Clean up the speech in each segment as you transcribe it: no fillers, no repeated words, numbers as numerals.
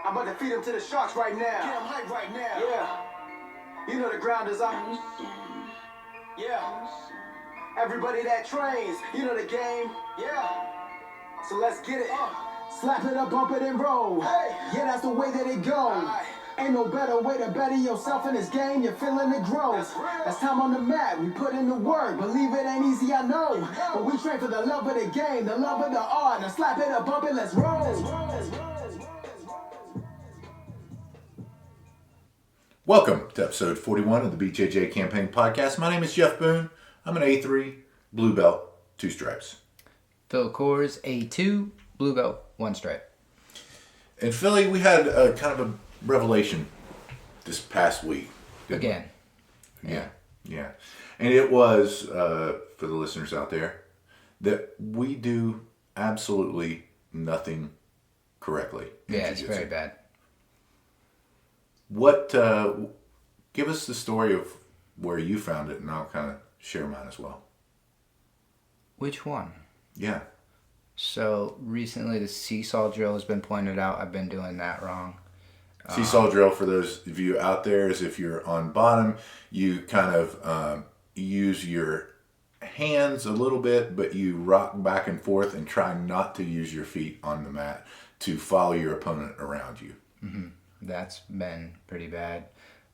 I'm about to feed him to the sharks right now. Get him hype right now. Yeah. You know the ground is up. Yeah. Everybody that trains, you know the game. Yeah. So let's get it. Slap it up, bump it, and roll. Hey. Yeah, that's the way that it goes. Ain't no better way to better yourself in this game. You're feeling the growth. That's time on the mat. We put in the work. Believe it ain't easy, I know. But we train for the love of the game, the love of the art. Now slap it up, bump it, let's roll. Welcome to episode 41 of the BJJ Campaign podcast. My name is Jeff Boone. I'm an A3, blue belt, 2 stripes. Phil Coors, A2, blue belt, 1 stripe. In Philly, we had a kind of a revelation this past week. Again. Yeah. And it was, for the listeners out there, that we do absolutely nothing correctly. Yeah, it's very bad. What, give us the story of where you found it, and I'll kind of share mine as well. Which one? Yeah. So, recently the seesaw drill has been pointed out. I've been doing that wrong. Seesaw drill, for those of you out there, is if you're on bottom, you kind of use your hands a little bit, but you rock back and forth and try not to use your feet on the mat to follow your opponent around you. Mm-hmm. That's been pretty bad.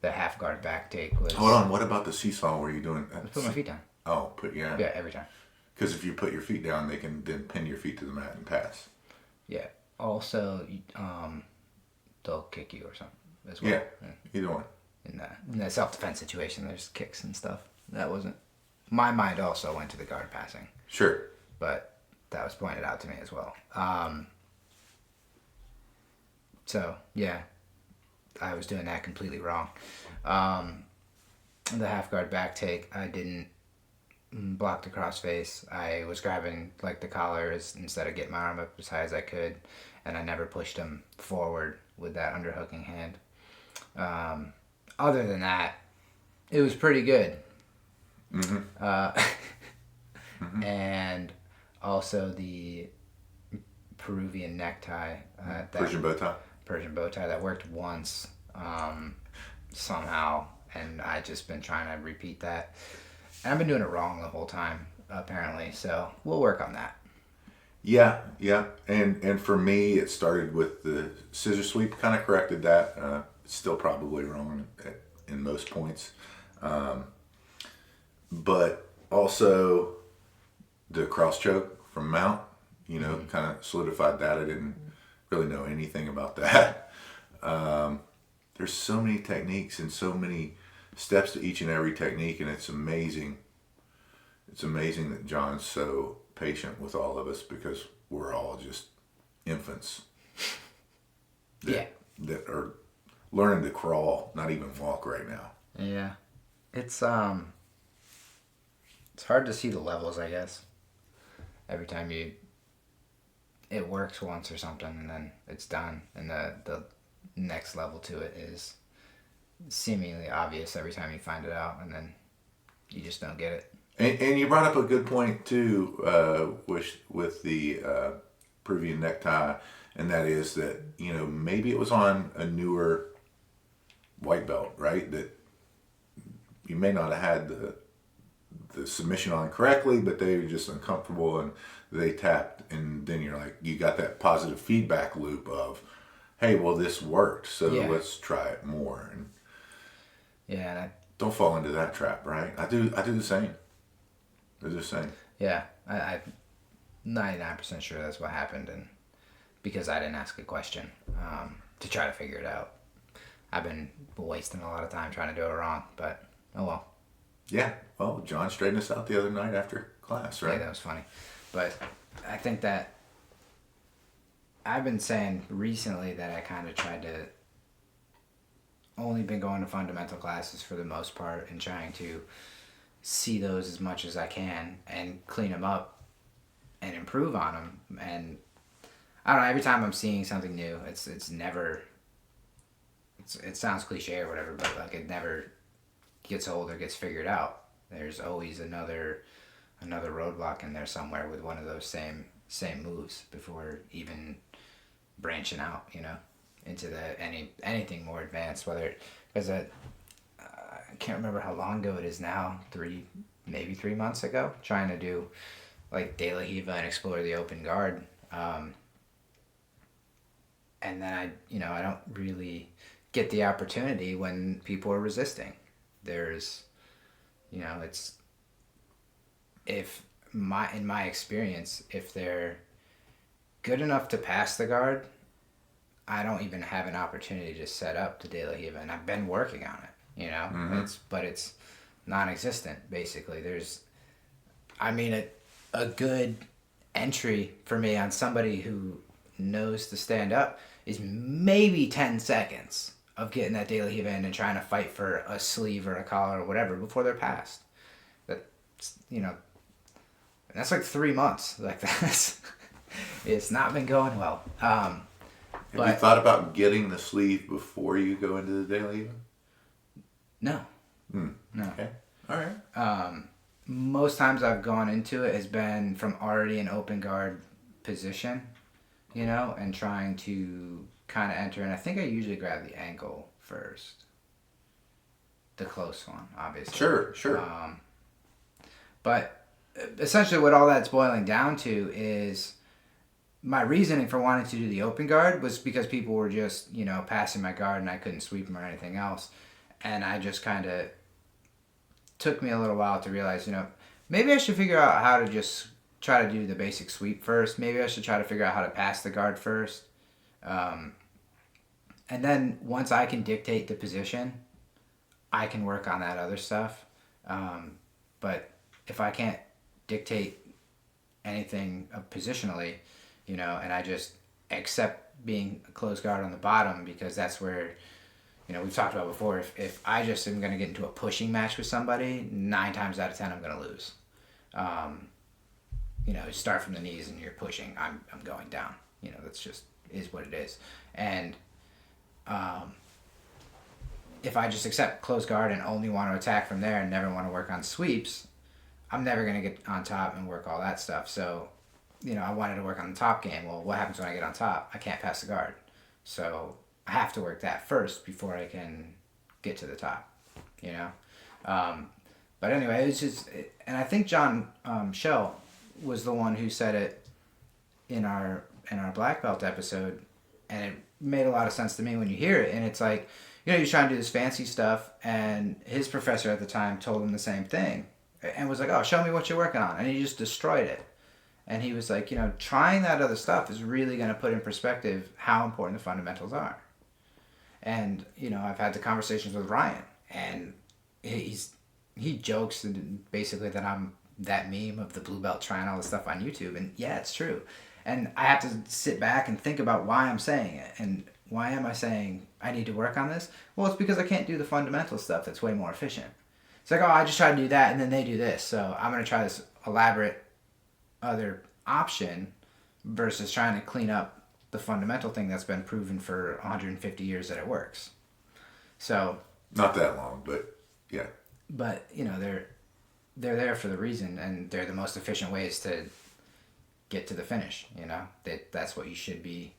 The half guard back take was... Hold on, what about the seesaw? Were you doing that? I put my feet down. Oh, Yeah, every time. Because if you put your feet down, they can then pin your feet to the mat and pass. Yeah. Also, they'll kick you or something as well. Yeah, either one. In the self-defense situation, there's kicks and stuff. That wasn't... My mind also went to the guard passing. Sure. But that was pointed out to me as well. So, yeah. I was doing that completely wrong. The half guard back take, I didn't block the crossface. I was grabbing like the collar instead of getting my arm up as high as I could, and I never pushed him forward with that underhooking hand. Other than that, it was pretty good. Mm-hmm. And also the Peruvian necktie. Persian bow tie that worked once somehow, and I just been trying to repeat that, and I've been doing it wrong the whole time apparently, so we'll work on that. Yeah, and for me it started with the scissor sweep. Kind of corrected that. It's still probably wrong in most points, but also the cross choke from mount, kind of solidified that. I didn't really know anything about that. There's so many techniques and so many steps to each and every technique, and it's amazing. It's amazing that John's so patient with all of us, because we're all just infants that are learning to crawl, not even walk right now. Yeah, it's hard to see the levels, I guess. Every time it works once or something, and then it's done, and the next level to it is seemingly obvious every time you find it out, and then you just don't get it. And you brought up a good point too, with the Peruvian necktie, and that is that maybe it was on a newer white belt, right? That you may not have had the submission on correctly, but they were just uncomfortable and they tapped, and then you got that positive feedback loop of, hey, well, this worked, so let's try it more. And don't fall into that trap, right? I do the same. I do the same. Yeah, I'm 99% sure that's what happened, and because I didn't ask a question to try to figure it out. I've been wasting a lot of time trying to do it wrong, but oh well. Yeah, well, John straightened us out the other night after class, right? Yeah, that was funny. But I think that I've been saying recently that I kind of tried to only been going to fundamental classes for the most part and trying to see those as much as I can and clean them up and improve on them. And I don't know, every time I'm seeing something new, it's never, it sounds cliche or whatever, but like it never gets old or gets figured out. There's always another roadblock in there somewhere with one of those same moves before even branching out, into anything more advanced, whether because I can't remember how long ago it is now, maybe 3 months ago, trying to do like De La Hiva and explore the open guard. And then I don't really get the opportunity when people are resisting. There's, it's, in my experience, if they're good enough to pass the guard, I don't even have an opportunity to set up the De La Hiva, and I've been working on it, it's non-existent, basically. A good entry for me on somebody who knows to stand up is maybe 10 seconds of getting that De La Hiva in and trying to fight for a sleeve or a collar or whatever before they're passed. That's like 3 months. Like it's not been going well. Have you thought about getting the sleeve before you go into the De La Hiva? No. No. Okay. All right. Most times I've gone into it has been from already an open guard position, and trying to kind of enter. And I think I usually grab the ankle first. The close one, obviously. Sure. But essentially what all that's boiling down to is my reasoning for wanting to do the open guard was because people were just, passing my guard and I couldn't sweep them or anything else. And I just kind of took me a little while to realize, maybe I should figure out how to just try to do the basic sweep first. Maybe I should try to figure out how to pass the guard first. And then once I can dictate the position, I can work on that other stuff. But if I can't dictate anything positionally, and I just accept being a close guard on the bottom because that's where, we've talked about before, if I just am going to get into a pushing match with somebody, 9 times out of 10 I'm going to lose. Start from the knees and you're pushing, I'm going down. That's just is what it is. And if I just accept close guard and only want to attack from there and never want to work on sweeps, I'm never going to get on top and work all that stuff. So, I wanted to work on the top game. Well, what happens when I get on top? I can't pass the guard. So I have to work that first before I can get to the top, But anyway, it's just, and I think John Schell was the one who said it in our black belt episode, and it made a lot of sense to me when you hear it. And it's like, he's trying to do this fancy stuff, and his professor at the time told him the same thing, and was like, "Oh, show me what you're working on," and he just destroyed it. And he was like, trying that other stuff is really going to put in perspective how important the fundamentals are. And, I've had the conversations with Ryan, and he jokes basically that I'm that meme of the blue belt trying all this stuff on YouTube. And yeah, it's true. And I have to sit back and think about why I'm saying it. And why am I saying I need to work on this? Well, it's because I can't do the fundamental stuff that's way more efficient. It's like, I just try to do that and then they do this. So I'm going to try this elaborate other option versus trying to clean up the fundamental thing that's been proven for 150 years that it works. So not that long, but yeah. But they're there for the reason, and they're the most efficient ways to get to the finish. That's what you should be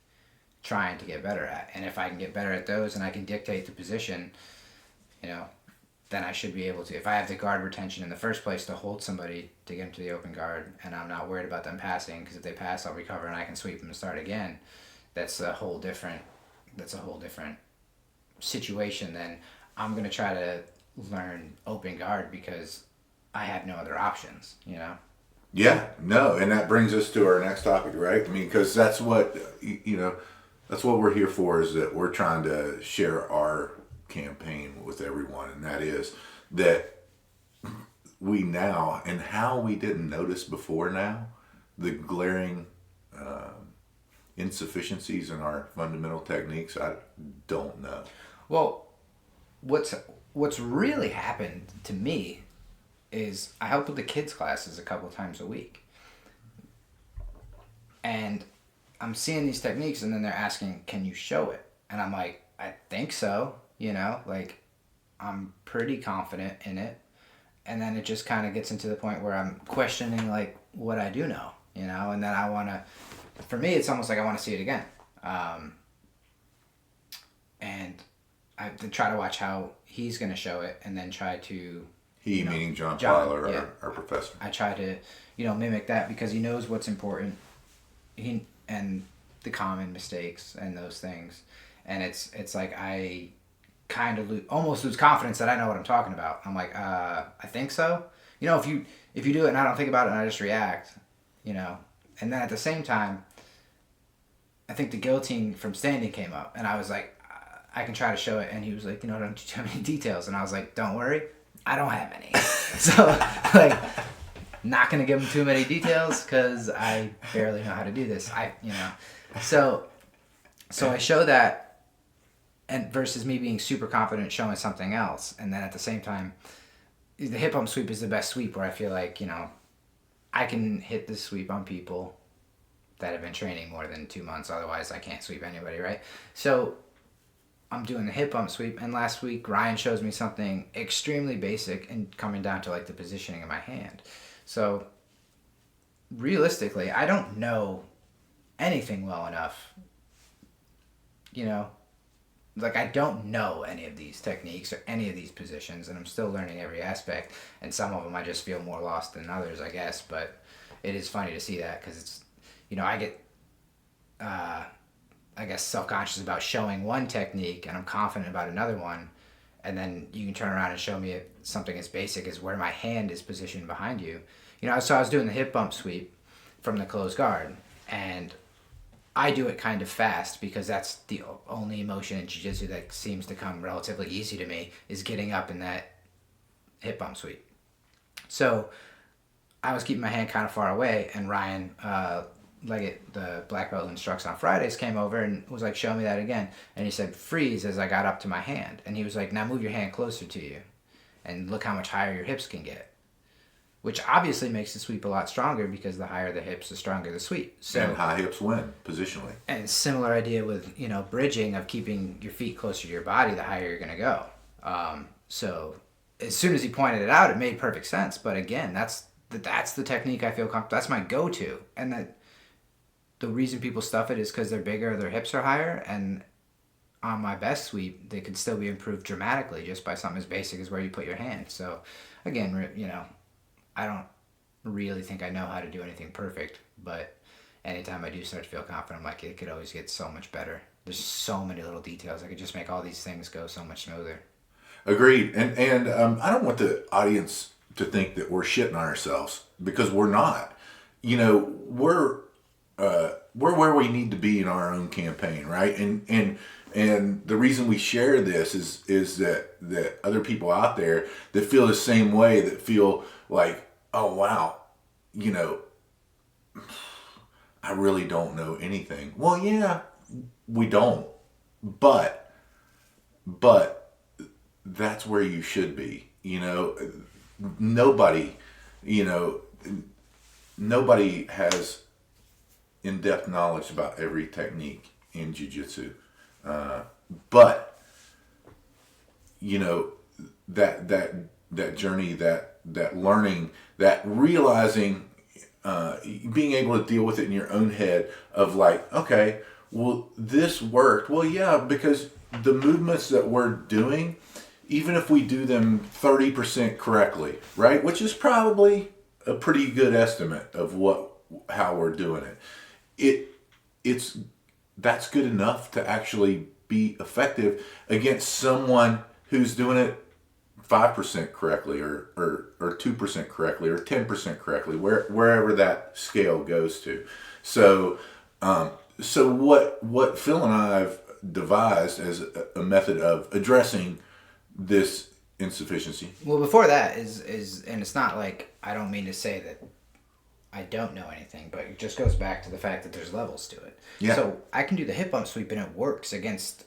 trying to get better at. And if I can get better at those and I can dictate the position, then I should be able to, if I have the guard retention in the first place to hold somebody to get them to the open guard, and I'm not worried about them passing, because if they pass, I'll recover and I can sweep them and start again. That's a whole different situation than I'm going to try to learn open guard because I have no other options, Yeah, no, and that brings us to our next topic, right? I mean, because that's what, that's what we're here for, is that we're trying to share our campaign with everyone, and that is that we now, and how we didn't notice before now, the glaring insufficiencies in our fundamental techniques, I don't know. Well, what's really happened to me is I help with the kids' classes a couple times a week. And I'm seeing these techniques, and then they're asking, can you show it? And I'm like, I think so, I'm pretty confident in it. And then it just kind of gets into the point where I'm questioning, what I do know, and then I want to, for me, it's almost like I want to see it again. I try to watch how he's going to show it, and then try to... He, meaning John John, Fowler, our professor. I try to, mimic that because he knows what's important. And the common mistakes and those things. And it's like I kind of almost lose confidence that I know what I'm talking about. I'm like, I think so. If you do it and I don't think about it and I just react, And then at the same time, I think the guillotine from standing came up, and I was like, I can try to show it. And he was like, don't do too many details. And I was like, don't worry, I don't have any. So, like, not going to give him too many details because I barely know how to do this. So I show that, and versus me being super confident showing something else. And then at the same time, the hip bump sweep is the best sweep where I feel like, I can hit this sweep on people that have been training more than 2 months. Otherwise, I can't sweep anybody, right? So I'm doing the hip bump sweep, and last week Ryan shows me something extremely basic and coming down to like the positioning of my hand. So realistically, I don't know anything well enough. Like I don't know any of these techniques or any of these positions, and I'm still learning every aspect. And some of them I just feel more lost than others, I guess. But it is funny to see that because it's, I get, I guess, self-conscious about showing one technique, and I'm confident about another one. And then you can turn around and show me something as basic as where my hand is positioned behind you. So I was doing the hip bump sweep from the closed guard, and I do it kind of fast because that's the only motion in jiu-jitsu that seems to come relatively easy to me, is getting up in that hip bump sweep. So I was keeping my hand kind of far away, and Ryan Leggett, the black belt who instructs on Fridays, came over and was like, show me that again. And he said, freeze, as I got up to my hand. And he was like, now move your hand closer to you and look how much higher your hips can get. Which obviously makes the sweep a lot stronger because the higher the hips, the stronger the sweep. So, and high hips win, positionally. And similar idea with, bridging, of keeping your feet closer to your body, the higher you're going to go. So as soon as he pointed it out, it made perfect sense. But again, that's the technique I feel comfortable. That's my go-to. And that the reason people stuff it is because they're bigger, their hips are higher, and on my best sweep, they could still be improved dramatically just by something as basic as where you put your hand. So again, I don't really think I know how to do anything perfect, but anytime I do start to feel confident, I'm like, it could always get so much better. There's so many little details. I could just make all these things go so much smoother. Agreed. And I don't want the audience to think that we're shitting on ourselves, because we're not. We're where we need to be in our own campaign, right? And the reason we share this is that other people out there that feel the same way, that feel like, oh wow, I really don't know anything. Well, yeah, we don't, but that's where you should be. Nobody has in-depth knowledge about every technique in jiu-jitsu. But that journey, that learning, that realizing, being able to deal with it in your own head of like, okay, well, this worked. Well, yeah, because the movements that we're doing, even if we do them 30% correctly, right, which is probably a pretty good estimate of how we're doing it, that's good enough to actually be effective against someone who's doing it 5% correctly or 2% correctly or 10% correctly, wherever that scale goes to. So what Phil and I have devised as a method of addressing this insufficiency. Well, before that is and it's not like, I don't mean to say that I don't know anything, but it just goes back to the fact that there's levels to it. Yeah. So I can do the hip bump sweep and it works against,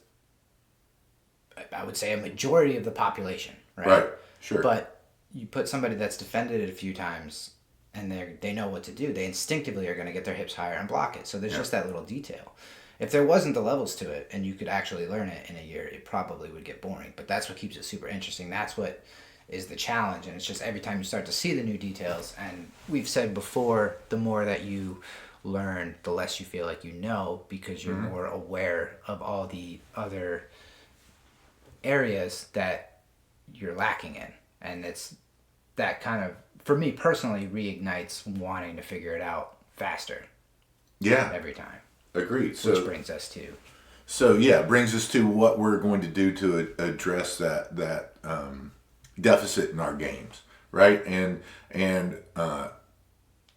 I would say, a majority of the population, right? Right, sure. But you put somebody that's defended it a few times and they know what to do. They instinctively are going to get their hips higher and block it. So there's just that little detail. If there wasn't the levels to it and you could actually learn it in a year, it probably would get boring. But that's what keeps it super interesting. That's what is the challenge. And it's just every time you start to see the new details, and we've said before, the more that you learn, the less you feel like you know, because you're more aware of all the other areas that you're lacking in. And it's that kind of, for me personally, reignites wanting to figure it out faster. Yeah. Every time. Agreed. Which brings us to. So yeah, brings us to what we're going to do to address that deficit in our games, right? And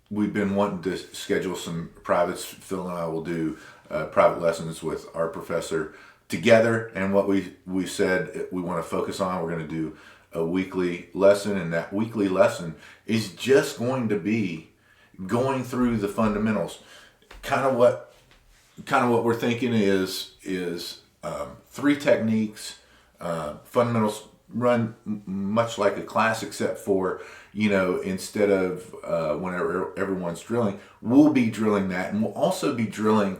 we've been wanting to schedule some privates. Phil and I will do private lessons with our professor together. And what we said we want to focus on, we're going to do a weekly lesson, and that weekly lesson is just going to be going through the fundamentals. Kind of what we're thinking is 3 techniques, fundamentals run much like a class, except for, instead of whenever everyone's drilling, we'll be drilling that, and we'll also be drilling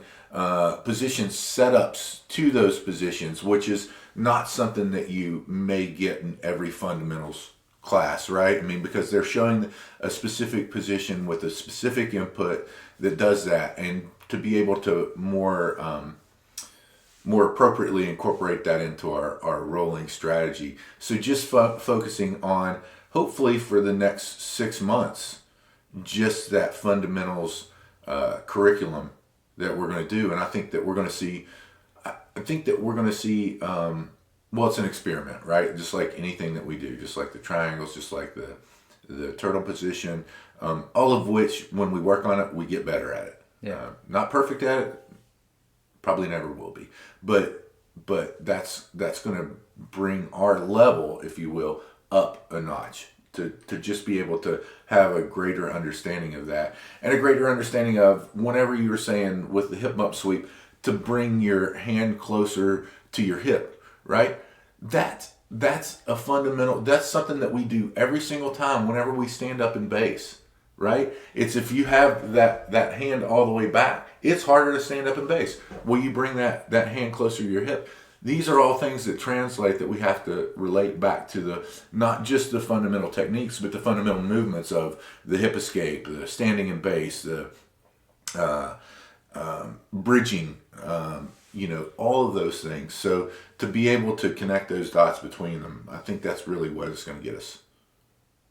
position setups to those positions, which is not something that you may get in every fundamentals class, right? I mean, because they're showing a specific position with a specific input that does that, and to be able to more appropriately incorporate that into our rolling strategy. So just focusing on, hopefully for the next 6 months, just that fundamentals curriculum that we're going to do. And I think that we're going to see, well, it's an experiment, right? Just like anything that we do, just like the triangles, just like the turtle position, all of which, when we work on it, we get better at it. Yeah. Not perfect at it, probably never will be, but that's going to bring our level, if you will, up a notch to just be able to have a greater understanding of that, and a greater understanding of, whenever you were saying with the hip bump sweep, to bring your hand closer to your hip, right? That's a fundamental, that's something that we do every single time whenever we stand up in base, right? It's, if you have that hand all the way back, it's harder to stand up in base. Will you bring that hand closer to your hip? These are all things that translate, that we have to relate back to the, not just the fundamental techniques, but the fundamental movements of the hip escape, the standing in base, the bridging, all of those things. So to be able to connect those dots between them, I think that's really what it's going to get us.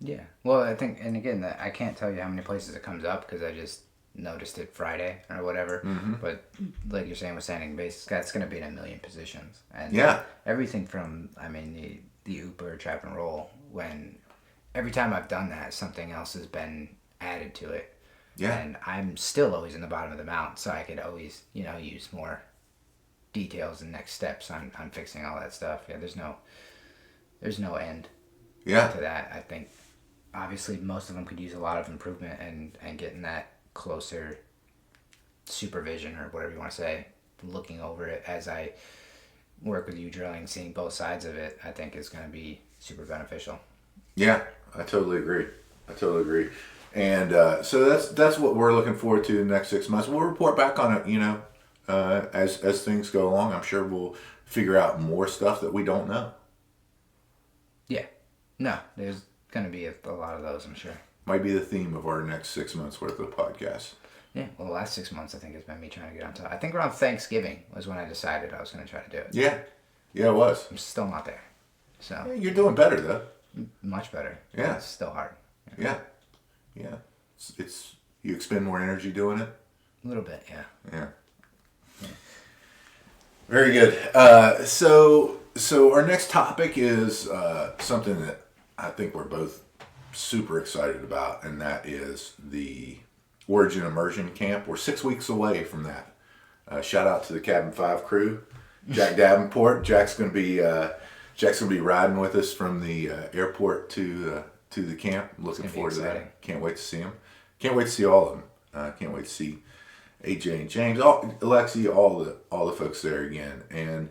Yeah. Well, I think, and again, I can't tell you how many places it comes up, because I just noticed it Friday or whatever. Mm-hmm. But like you're saying with standing base, it's going to be in a million positions. And yeah, everything from, the Uber trap and roll, when every time I've done that, something else has been added to it. Yeah. And I'm still always in the bottom of the mount, so I could always, use more details and next steps on fixing all that stuff. Yeah, there's no end to that. I think obviously most of them could use a lot of improvement, and getting that closer supervision, or whatever you want to say, looking over it as I work with you drilling, seeing both sides of it, I think is going to be super beneficial. Yeah, I totally agree. And so that's what we're looking forward to in the next 6 months. We'll report back on it, as things go along. I'm sure we'll figure out more stuff that we don't know. Yeah. No, there's going to be a lot of those, I'm sure. Might be the theme of our next 6 months worth of podcasts. Yeah, well, the last 6 months, I think, has been me trying to get on top. I think around Thanksgiving was when I decided I was going to try to do it. Yeah, it was. I'm still not there. So yeah, you're doing better, though. Much better. Yeah. It's still hard. Yeah. It's you expend more energy doing it? A little bit, yeah. Yeah. Very good. So our next topic is something that I think we're both super excited about, and that is the Origin Immersion Camp. We're 6 weeks away from that. Shout out to the Cabin 5 crew. Jack Davenport. Jack's gonna be riding with us from the airport to the camp. Looking forward to that. Can't wait to see him. Can't wait to see all of them. Can't wait to see AJ and James, Alexi, all the folks there again. And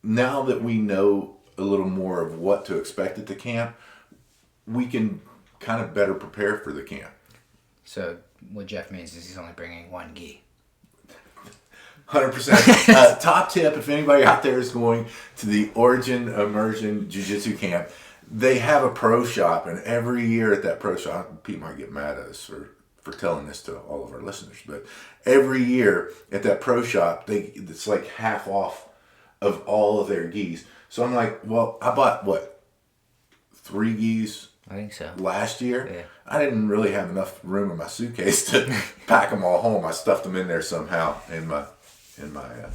now that we know a little more of what to expect at the camp, we can kind of better prepare for the camp. So what Jeff means is he's only bringing one gi. 100%. Top tip, if anybody out there is going to the Origin Immersion Jiu-Jitsu Camp, they have a pro shop, and every year at that pro shop, Pete might get mad at us for telling this to all of our listeners, but every year at that pro shop, it's like half off of all of their gis. So I'm like, well, I bought what, 3 gis I think so. last year. Yeah. I didn't really have enough room in my suitcase to pack them all home. I stuffed them in there somehow in my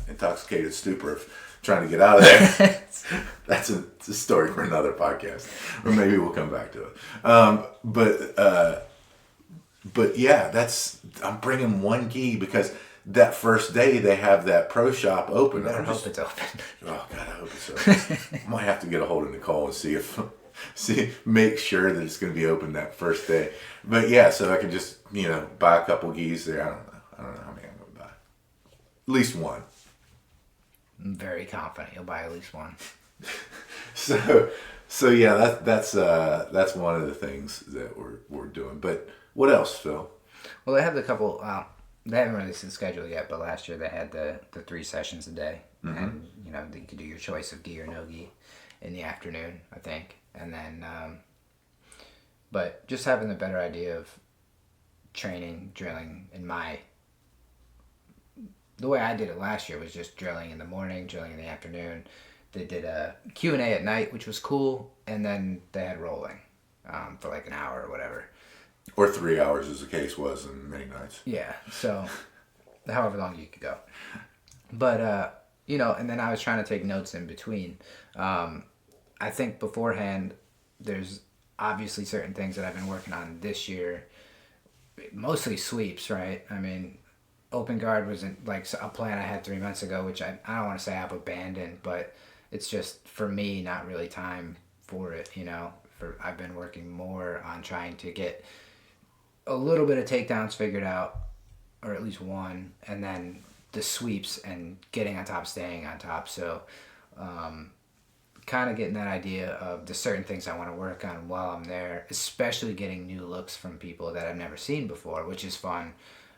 intoxicated stupor of trying to get out of there. That's a story for another podcast, or maybe we'll come back to it. But yeah, I'm bringing 1 gi because that first day they have that pro shop open. I hope it's open. Oh God, I hope it's open. I might have to get a hold of Nicole and make sure that it's going to be open that first day. But yeah, so I can just buy a couple gis there. I don't know how many I'm going to buy. At least 1. I'm very confident you'll buy at least 1. So yeah, that's one of the things that we're doing. But what else, Phil? Well, they have the couple. They haven't released the schedule yet, but last year they had the 3 sessions a day, and you could do your choice of gi or no gi in the afternoon, I think, and then. But just having a better idea of training, drilling the way I did it last year was just drilling in the morning, drilling in the afternoon. They did a Q&A at night, which was cool, and then they had rolling for like an hour or whatever. Or 3 hours, as the case was in many nights. Yeah, so however long you could go. But, and then I was trying to take notes in between. I think beforehand, there's obviously certain things that I've been working on this year, mostly sweeps, right? I mean, open guard wasn't like a plan I had 3 months ago, which I don't want to say I've abandoned, but it's just, for me, not really time for it, I've been working more on trying to get a little bit of takedowns figured out, or at least 1, and then the sweeps and getting on top, staying on top. So kind of getting that idea of the certain things I want to work on while I'm there, especially getting new looks from people that I've never seen before, which is fun.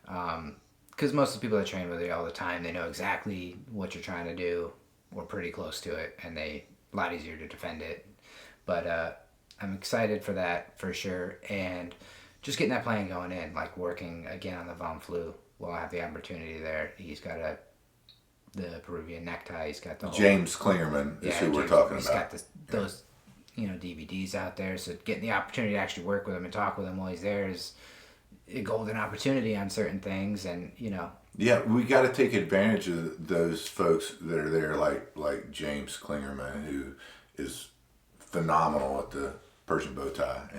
Because most of the people that train with you all the time, they know exactly what you're trying to do, or pretty close to it, and a lot easier to defend it. But I'm excited for that, for sure, and just getting that plan going in, like working again on the Von Flu while I have the opportunity there. He's got the Peruvian necktie. He's got the whole, James Klingerman is who we're talking he's about. He's got those DVDs out there, so getting the opportunity to actually work with him and talk with him while he's there is a golden opportunity on certain things, and Yeah, we got to take advantage of those folks that are there, like James Klingerman, who is phenomenal at the Persian bow tie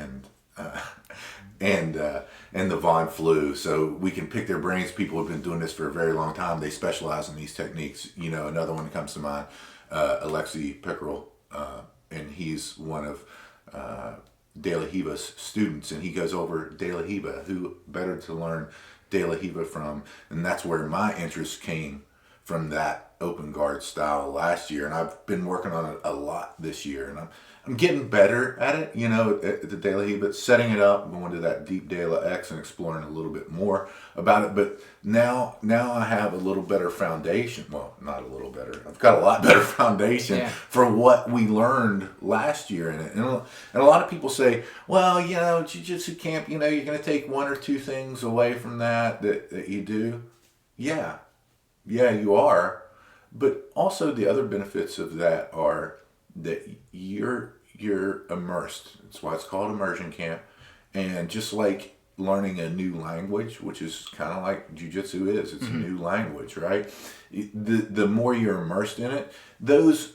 and the Von Flu. So we can pick their brains. People have been doing this for a very long time. They specialize in these techniques. Another one that comes to mind, Alexei Pickerel, and he's one of De La Riva's students, and he goes over De La Riva. Who better to learn De La Riva from? And that's where my interest came from, that open guard style last year, and I've been working on it a lot this year, and I'm getting better at it, at the De La Riva, setting it up, going to that deep De La X and exploring a little bit more about it. But now I have a little better foundation. Well, not a little better. I've got a lot better foundation for what we learned last year in it. And a lot of people say, well, Jiu-Jitsu camp, you're going to take 1 or 2 things away from that you do. Yeah, you are. But also the other benefits of that are that you're immersed. That's why it's called Immersion Camp. And just like learning a new language, which is kind of like Jiu-Jitsu is, it's a new language, right? The more you're immersed in it, those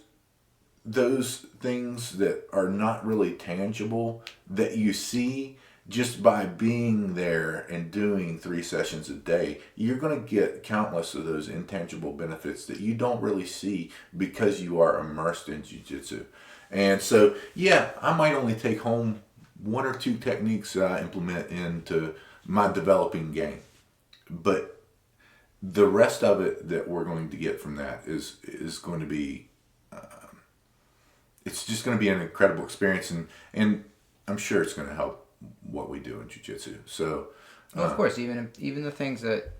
things that are not really tangible, that you see just by being there and doing 3 sessions a day, you're going to get countless of those intangible benefits that you don't really see because you are immersed in Jiu-Jitsu. And so, I might only take home 1 or 2 techniques that I implement into my developing game. But the rest of it that we're going to get from that is going to be, it's just going to be an incredible experience. And I'm sure it's going to help what we do in Jiu-Jitsu. So, of course, even the things that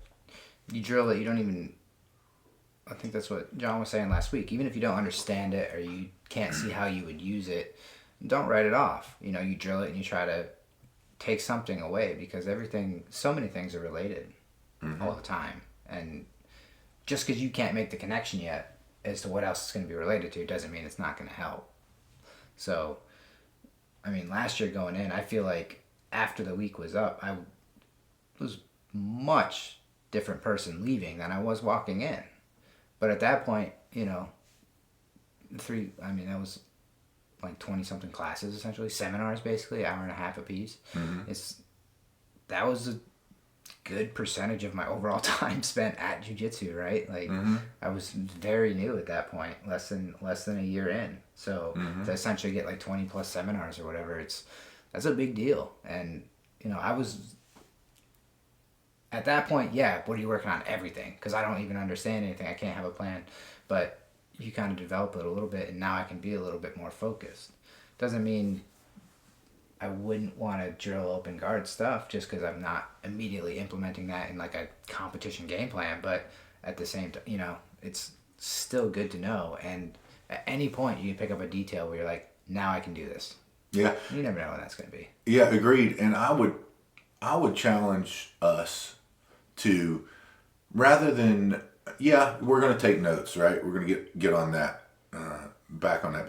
you drill that you don't even, I think that's what John was saying last week, even if you don't understand it or you can't see how you would use it, don't write it off. You drill it and you try to take something away, because so many things are related all the time. And just because you can't make the connection yet as to what else it's going to be related to doesn't mean it's not going to help. So, I mean, last year going in, I feel like after the week was up, I was much different person leaving than I was walking in. But at that point, you know, that was like 20 something classes, essentially seminars, basically hour and a half a piece. That was a good percentage of my overall time spent at jiu-jitsu, right? Like I was very new at that point, less than a year in. So to essentially get like 20 plus seminars or whatever, that's a big deal. And you know, I was at that point, yeah, what are you working on? Everything, because I don't even understand anything. I can't have a plan. But you kind of develop it a little bit, and now I can be a little bit more focused. Doesn't mean I wouldn't want to drill open guard stuff just because I'm not immediately implementing that in like a competition game plan. But at the same time, you know, it's still good to know. And at any point, you can pick up a detail where you're like, now I can do this. Yeah. You never know when that's going to be. Yeah, agreed. And I would challenge us to, rather than, yeah, we're going to take notes, right? We're going to get on that, back on that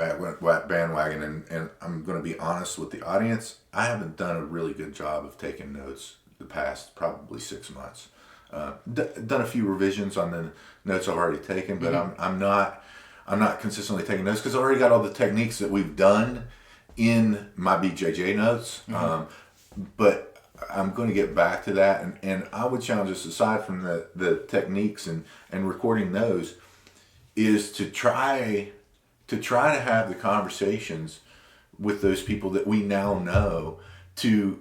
bandwagon. And I'm going to be honest with the audience. I haven't done a really good job of taking notes the past probably 6 months. Done a few revisions on the notes I've already taken, but I'm not consistently taking notes because I already got all the techniques that we've done in my BJJ notes. But I'm going to get back to that, and I would challenge us, aside from the techniques and recording those, is to try to have the conversations with those people that we now know to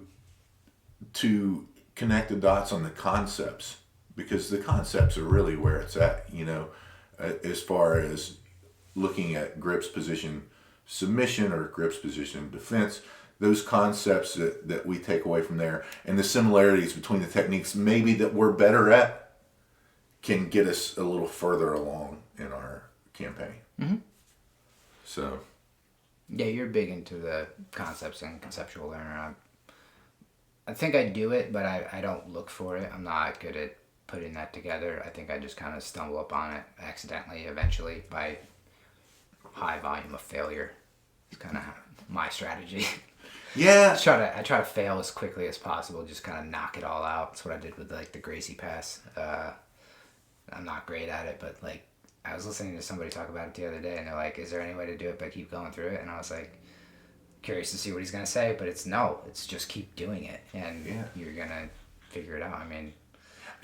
connect the dots on the concepts, because the concepts are really where it's at, you know, as far as looking at grips position submission or grips position defense. Those concepts that we take away from there and the similarities between the techniques maybe that we're better at can get us a little further along in our campaign. So. Yeah, you're big into the concepts and conceptual learner. I think I do it, but I don't look for it. I'm not good at putting that together. I think I just kind of stumble upon it accidentally eventually by high volume of failure. It's kind of my strategy. Yeah. I try to fail as quickly as possible, just kind of knock it all out. That's what I did with like the Gracie Pass. I'm not great at it, but like I was listening to somebody talk about it the other day, and they're like, "Is there any way to do it but keep going through it?" And I was like, curious to see what he's gonna say, but it's just keep doing it, and you're gonna figure it out. I mean,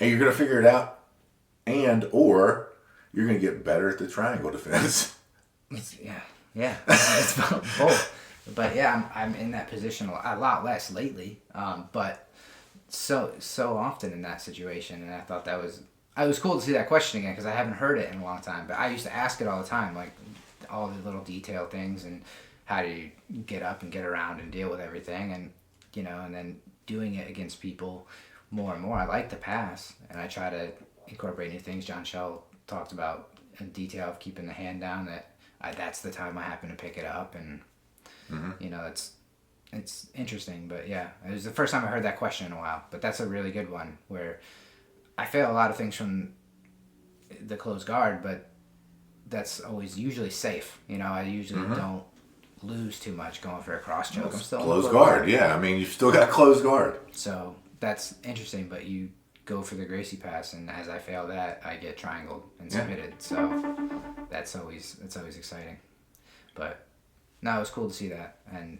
and you're gonna figure it out, or you're gonna get better at the triangle defense. Yeah, it's both. But yeah, I'm in that position a lot less lately, but so often in that situation, and I thought it was cool to see that question again because I haven't heard it in a long time. But I used to ask it all the time, like all the little detail things and how do you get up and get around and deal with everything, and you know, and then doing it against people more and more. I like the pass, and I try to incorporate new things. John Shell talked about in detail of keeping the hand down. That's the time I happen to pick it up, and you know, it's interesting. But yeah, it was the first time I heard that question in a while. But that's a really good one where I fail a lot of things from the closed guard, but that's always usually safe. You know, I usually don't lose too much going for a cross choke. I'm still closed guard. Yeah, I mean, you've still got closed guard. So that's interesting. But you go for the Gracie Pass, and as I fail that, I get triangled and submitted. So that's always exciting. But no, it was cool to see that, and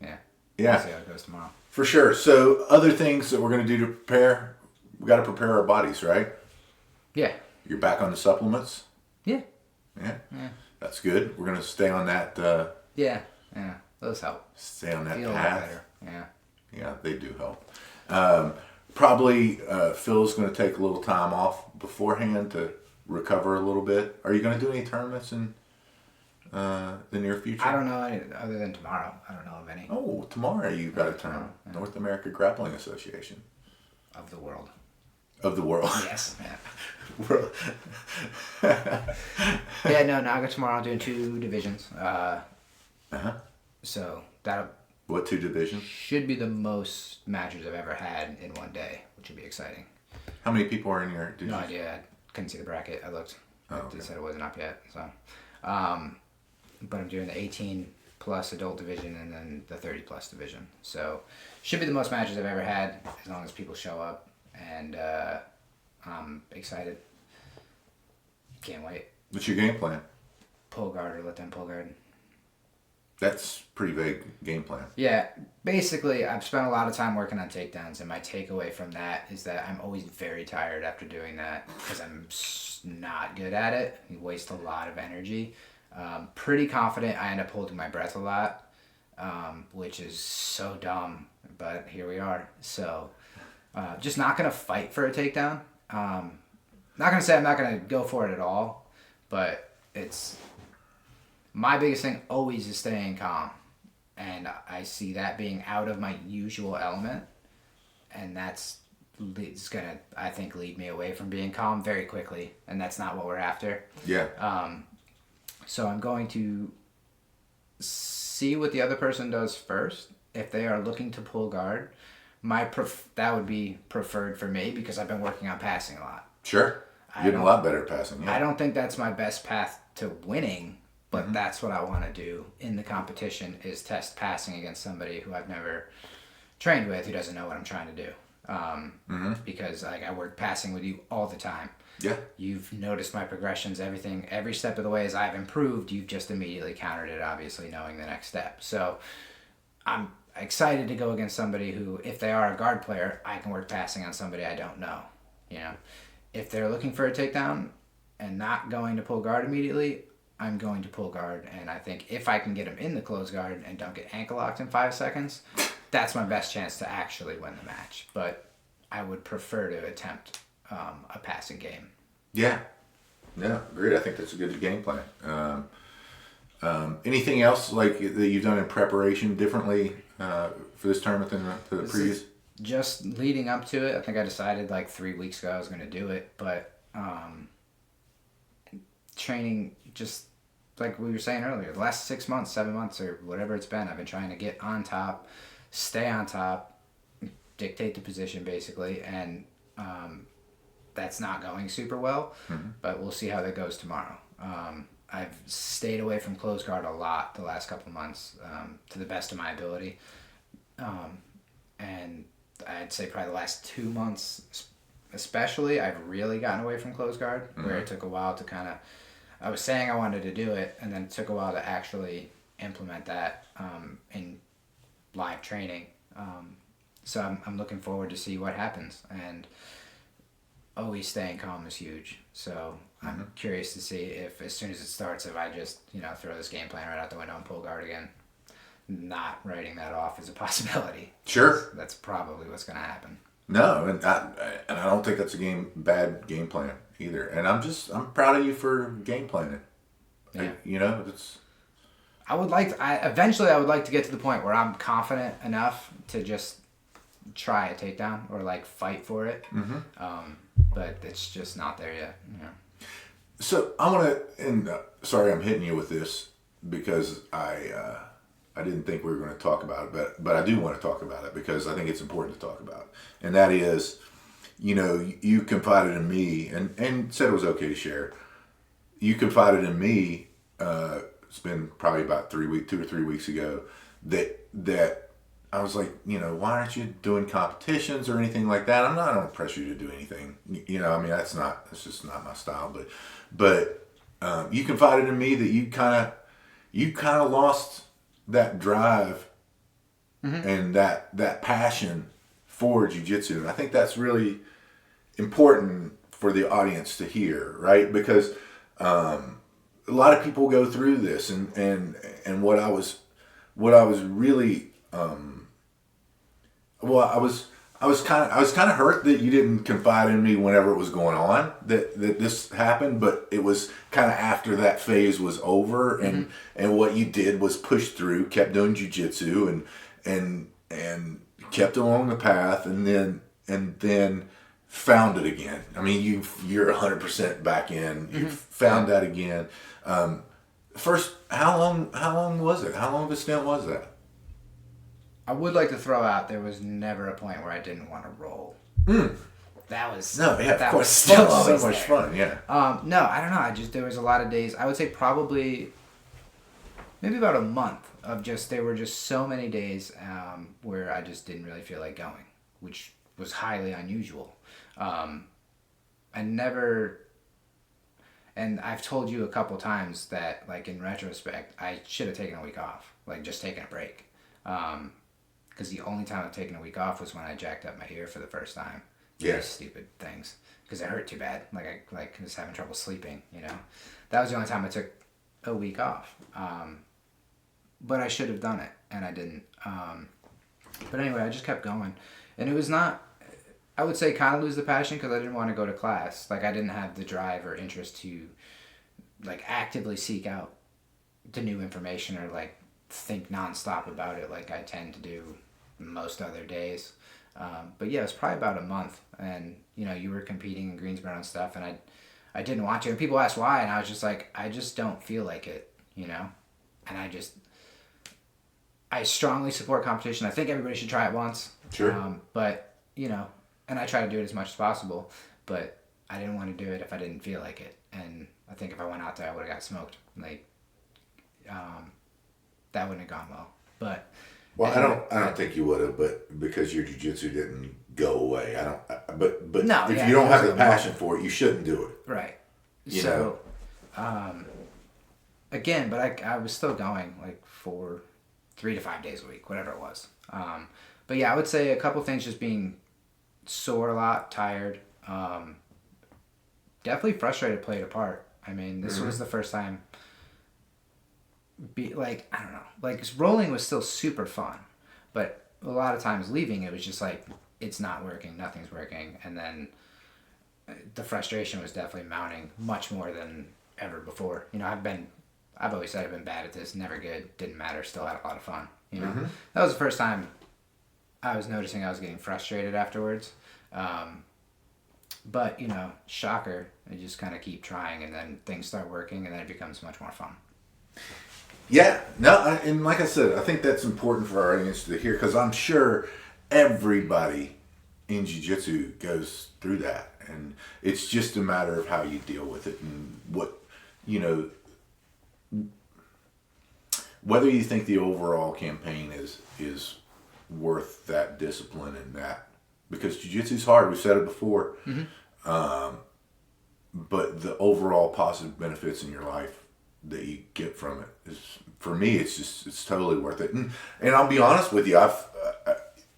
yeah, we'll see how it goes tomorrow. For sure. So other things that we're going to do to prepare, we got to prepare our bodies, right? Yeah. You're back on the supplements? Yeah. That's good. We're going to stay on that. Yeah. Those help. Stay on that Feel path. Better. Yeah, they do help. Probably Phil's going to take a little time off beforehand to recover a little bit. Are you going to do any tournaments in the near future? I don't know any other than tomorrow. I don't know of any. Oh, tomorrow you've got a tournament. North America Grappling Association. Of the world. Of the world. Yes. Yeah. No, Naga tomorrow. I'm doing 2 divisions. So that. What 2 divisions? Should be the most matches I've ever had in one day, which would be exciting. How many people are in your division? No idea. I couldn't see the bracket. I looked. They said it wasn't up yet. So, but I'm doing the 18 plus adult division and then the 30 plus division. So should be the most matches I've ever had as long as people show up. And I'm excited. Can't wait. What's your game plan? Pull guard or let them pull guard. That's pretty vague game plan. Yeah, basically, I've spent a lot of time working on takedowns, and my takeaway from that is that I'm always very tired after doing that because I'm not good at it. You waste a lot of energy. Pretty confident I end up holding my breath a lot, which is so dumb, but here we are. So, just not going to fight for a takedown. Not going to say I'm not going to go for it at all, but it's... My biggest thing always is staying calm. And I see that being out of my usual element. And it's going to, I think, lead me away from being calm very quickly. And that's not what we're after. Yeah. So I'm going to see what the other person does first. If they are looking to pull guard, that would be preferred for me because I've been working on passing a lot. Sure. You're getting a lot better at passing. Yeah. I don't think that's my best path to winning. But that's what I want to do in the competition is test passing against somebody who I've never trained with who doesn't know what I'm trying to do. Because I work passing with you all the time. Yeah. You've noticed my progressions, everything, every step of the way as I've improved, you've just immediately countered it, obviously knowing the next step. So I'm excited to go against somebody who, if they are a guard player, I can work passing on somebody I don't know. You know, if they're looking for a takedown and not going to pull guard immediately, I'm going to pull guard, and I think if I can get him in the close guard and don't get ankle locked in 5 seconds, that's my best chance to actually win the match. But I would prefer to attempt a passing game. Yeah. Yeah, great. I think that's a good game plan. Anything else like that you've done in preparation differently for this tournament than the previous? Just leading up to it, I think I decided like 3 weeks ago I was going to do it, but training just... like we were saying earlier, the last 6 months, 7 months, or whatever it's been, I've been trying to get on top, stay on top, dictate the position basically, and that's not going super well, but we'll see how that goes tomorrow. I've stayed away from close guard a lot the last couple months, to the best of my ability, and I'd say probably the last 2 months especially, I've really gotten away from close guard, where it took a while to kind of... I was saying I wanted to do it, and then it took a while to actually implement that in live training. So I'm looking forward to see what happens, and always staying calm is huge. So I'm curious to see if, as soon as it starts, if I just throw this game plan right out the window and pull guard again. Not writing that off as a possibility. Sure. That's probably what's going to happen. No, and I don't think that's a bad game plan either. And I'm proud of you for game planning. Yeah. Eventually I would like to get to the point where I'm confident enough to just try a takedown or like fight for it. But it's just not there yet. Yeah. So I want to, and sorry I'm hitting you with this because I didn't think we were going to talk about it, but I do want to talk about it because I think it's important to talk about. And that is, you confided in me and said it was okay to share. You confided in me, it's been probably about 2 or 3 weeks ago, that I was like, why aren't you doing competitions or anything like that? I don't pressure you to do anything. That's just not my style. But you confided in me that you kind of lost that drive and that passion for jiu-jitsu. And I think that's really important for the audience to hear, right? Because a lot of people go through this, and what I was really I was kind of hurt that you didn't confide in me whenever it was going on, that this happened, but it was kind of after that phase was over, and what you did was push through, kept doing jiu-jitsu and kept along the path, and then found it again. I mean, you're 100% back in. You found that again. First, how long was it? How long of a stint was that? I would like to throw out there was never a point where I didn't want to roll. that was No, yeah, of that course. was still so always much there. fun, yeah. No, I don't know. There was a lot of days. I would say probably maybe about a month of there were just so many days where I just didn't really feel like going, which was highly unusual. I never, and I've told you a couple times that, like, in retrospect, I should have taken a week off, like just taken a break. Because the only time I've taken a week off was when I jacked up my ear for the first time. Yeah. Stupid things. Because it hurt too bad. Like, I was having trouble sleeping, That was the only time I took a week off. But I should have done it, and I didn't. But anyway, I just kept going. And it was not, I would say, kind of lose the passion because I didn't want to go to class. Like, I didn't have the drive or interest to, like, actively seek out the new information or, like, think nonstop about it like I tend to do most other days. But yeah, it was probably about a month, and you were competing in Greensboro and stuff, and I didn't want to, and people asked why, and I was just like, I just don't feel like it, and I strongly support competition. I think everybody should try it once. Sure. But and I try to do it as much as possible, but I didn't want to do it if I didn't feel like it, and I think if I went out there I would have got smoked. Like, that wouldn't have gone well. But Well, I don't think you would have, but because your jiu-jitsu didn't go away, I don't. But No, if yeah, you don't it have the wasn't passion for it, you shouldn't do it. right. You So, again, but I was still going like for 3 to 5 days a week, whatever it was. But yeah, I would say a couple things: just being sore a lot, tired. Definitely frustrated played a part. I mean, this was the first time. I don't know. Like, rolling was still super fun, but a lot of times leaving, it was just like, it's not working, nothing's working, and then the frustration was definitely mounting much more than ever before. I've always said I've been bad at this, never good, didn't matter, still had a lot of fun. That was the first time I was noticing I was getting frustrated afterwards. But shocker, I just kind of keep trying, and then things start working, and then it becomes much more fun. Yeah, no, and like I said, I think that's important for our audience to hear, because I'm sure everybody in jiu-jitsu goes through that, and it's just a matter of how you deal with it and what, whether you think the overall campaign is worth that discipline and that, because jiu-jitsu is hard. We've said it before, but the overall positive benefits in your life that you get from it is, for me, it's totally worth it. And I'll be honest with you, I've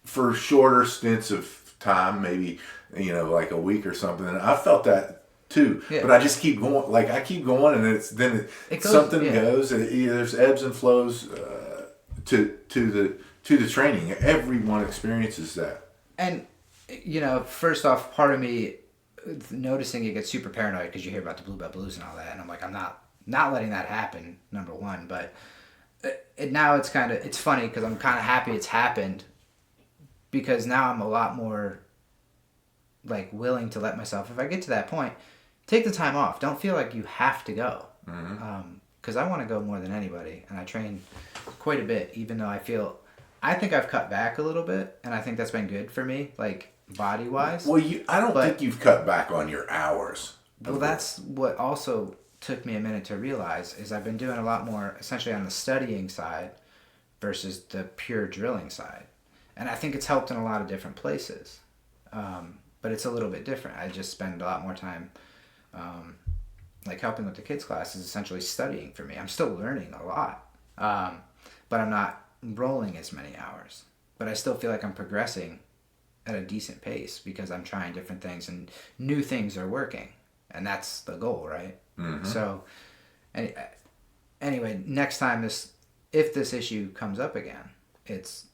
for shorter stints of time, maybe like a week or something, and I felt that too. Yeah. But I just keep going. Like, I keep going, and it goes, something goes. And there's ebbs and flows to the training. Everyone experiences that. And first off, part of me noticing it gets super paranoid because you hear about the blue belt blues and all that, and I'm like, I'm not letting that happen, number one. But now it's funny because I'm kind of happy it's happened, because now I'm a lot more like willing to let myself, if I get to that point, take the time off. Don't feel like you have to go, because I want to go more than anybody, and I train quite a bit, even though I think I've cut back a little bit, and I think that's been good for me, like body wise. Well, I don't think you've cut back on your hours. Well, that's what also took me a minute to realize, is I've been doing a lot more essentially on the studying side versus the pure drilling side. And I think it's helped in a lot of different places. But it's a little bit different. I just spend a lot more time like helping with the kids' classes, essentially studying for me. I'm still learning a lot. But I'm not rolling as many hours. But I still feel like I'm progressing at a decent pace because I'm trying different things and new things are working. And that's the goal, right? Mm-hmm. So, anyway, next time if this issue comes up again, it's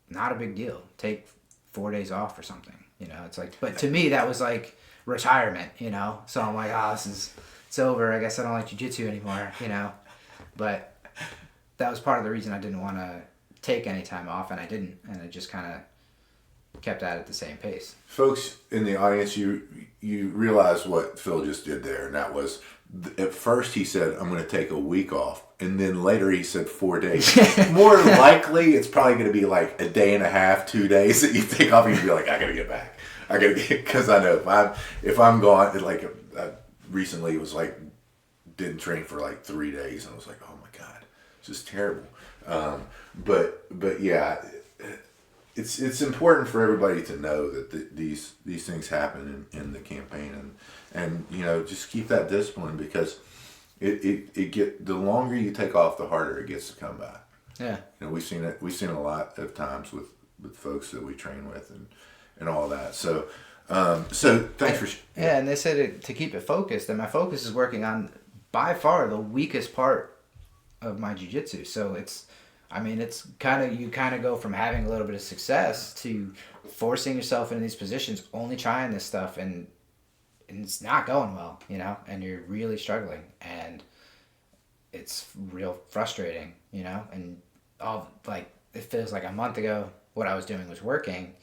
not a big deal. Take 4 days off or something, it's like, but to me, that was like retirement, so I'm like, it's over. I guess I don't like jiu-jitsu anymore, but that was part of the reason I didn't want to take any time off, and I didn't, and I just kind of kept at the same pace. Folks in the audience, you realize what Phil just did there, and that was, at first he said, I'm going to take a week off, and then later he said 4 days. More likely, it's probably going to be like a day and a half, 2 days that you take off, and you'll be like, I got to get back. I gotta get, because I know if I'm gone, like recently it was like didn't train for like 3 days, and I was like, oh my god, it's just terrible. But yeah, it's important for everybody to know that these things happen in the campaign, and just keep that discipline, because the longer you take off, the harder it gets to come back. Yeah. We've seen it a lot of times with folks that we train with and all that. So thanks for yeah. And they said to keep it focused, and my focus is working on by far the weakest part of my jiu-jitsu. So it's kind of, you kind of go from having a little bit of success to forcing yourself into these positions, only trying this stuff, and it's not going well, and you're really struggling, and it's real frustrating, and it feels like a month ago what I was doing was working,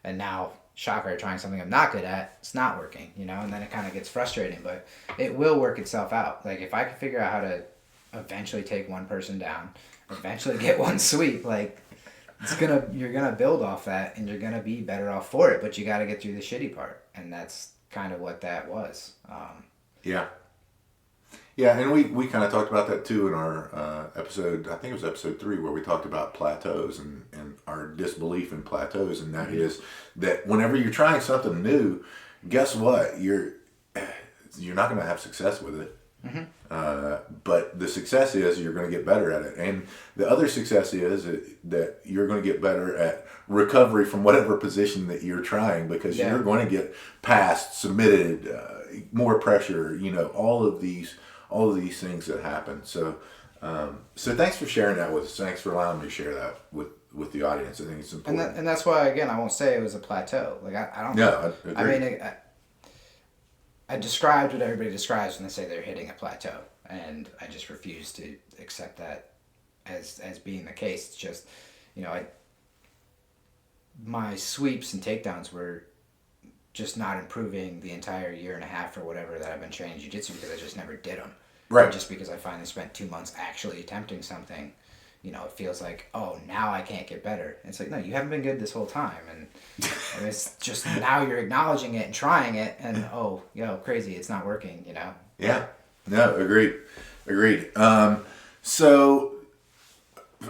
and now shocker, trying something I'm not good at, it's not working, and then it kind of gets frustrating, but it will work itself out. Like, if I can figure out how to eventually take one person down, eventually get one sweep, like, you're gonna build off that, and you're gonna be better off for it, but you got to get through the shitty part, and that's kind of what that was. Yeah, and we kind of talked about that too in our episode, I think it was episode 3, where we talked about plateaus and our disbelief in plateaus, and that is that whenever you're trying something new, guess what? You're not going to have success with it. But the success is you're going to get better at it, and the other success is that you're going to get better at recovery from whatever position that you're trying, because you're going to get passed, submitted, more pressure, all of these things that happen. So thanks for sharing that with us. Thanks for allowing me to share that with the audience. I think it's important. And that's why, again, I won't say it was a plateau. Like, I don't. Yeah, I agree. I described what everybody describes when they say they're hitting a plateau, and I just refuse to accept that as being the case. It's just, my sweeps and takedowns were just not improving the entire year and a half or whatever that I've been training jiu-jitsu, because I just never did them. Right. And just because I finally spent 2 months actually attempting something, it feels like, oh, now I can't get better. And it's like, no, you haven't been good this whole time. And it's just now you're acknowledging it and trying it, and crazy, it's not working, Yeah. No, agreed. So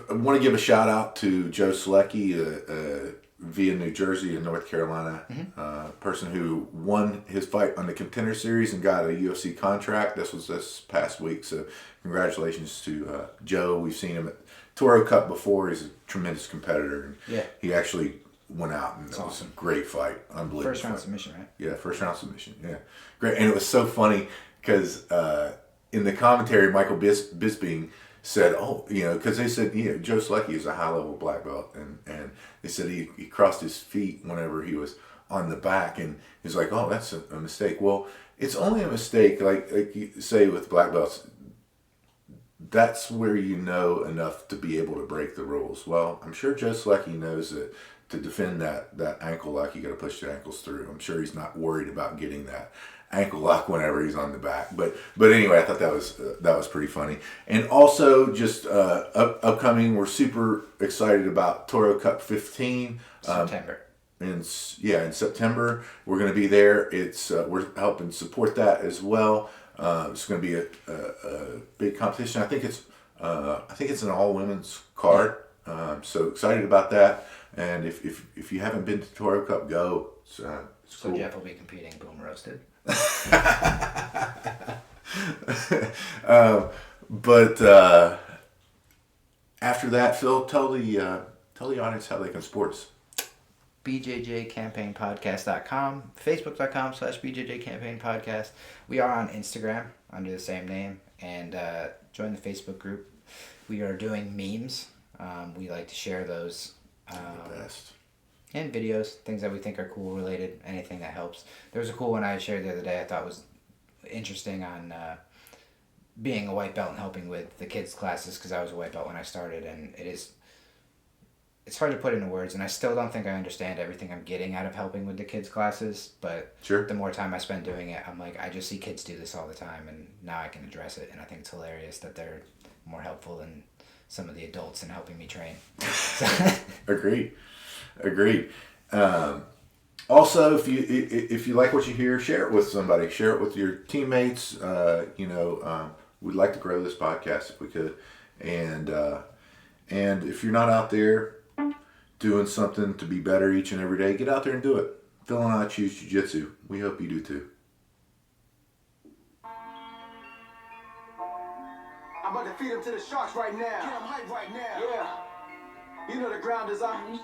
I want to give a shout out to Joe Selecki, via New Jersey and North Carolina, person who won his fight on the Contender Series and got a UFC contract. This was this past week, so congratulations to Joe. We've seen him at Toro Cup before. He's a tremendous competitor, and he actually went out, and it was a great fight, unbelievable. First round submission, right? Yeah, first round submission. Yeah, great. And it was so funny because in the commentary, Michael Bisping said, because they said, Joe Selecki is a high-level black belt, and they said he crossed his feet whenever he was on the back, and he's like, oh, that's a mistake. Well, it's only a mistake, like you say with black belts, that's where you know enough to be able to break the rules. Well, I'm sure Joe Selecki knows that to defend that ankle lock, you got to push the ankles through. I'm sure he's not worried about getting that ankle lock whenever he's on the back. But anyway, I thought that was pretty funny. And also, just upcoming, we're super excited about Toro Cup 15. September. In September we're going to be there. It's we're helping support that as well. It's going to be a big competition. I think it's an all women's card. So excited about that. And if you haven't been to Toro Cup, go. It's so cool. Jeff will be competing. Boom roasted. But after that, Phil, tell the audience how they can support us. BJJCampaignPodcast.com, Facebook.com/BJJCampaignPodcast. We are on Instagram under the same name, and join the Facebook group. We are doing memes. We like to share those. The best. And videos, things that we think are cool related, anything that helps. There was a cool one I shared the other day I thought was interesting on being a white belt and helping with the kids' classes, because I was a white belt when I started, and it's hard to put into words, and I still don't think I understand everything I'm getting out of helping with the kids' classes, but sure. The more time I spend doing it, I'm like, I just see kids do this all the time, and now I can address it, and I think it's hilarious that they're more helpful than some of the adults in helping me train. Agreed. Also, if you like what you hear, share it with somebody. Share it with your teammates. We'd like to grow this podcast if we could. And if you're not out there doing something to be better each and every day, get out there and do it. Phil and I choose Jiu-Jitsu. We hope you do too. I'm about to feed him to the sharks right now. Get him hype right now. Yeah. You know the ground is on.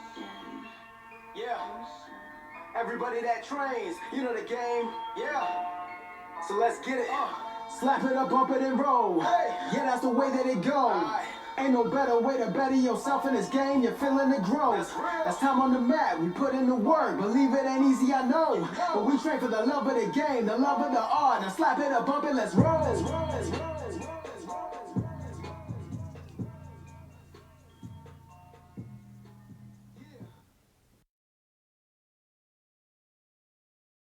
Yeah. Everybody that trains, you know the game. Yeah. So let's get it. Slap it up, bump it, and roll. Hey. Yeah, that's the way that it goes. Ain't no better way to better yourself in this game. You're feeling the growth. That's time on the mat. We put in the work. Believe it ain't easy, I know. But we train for the love of the game, the love of the art. Now slap it up, bump it, let's roll. Let's roll.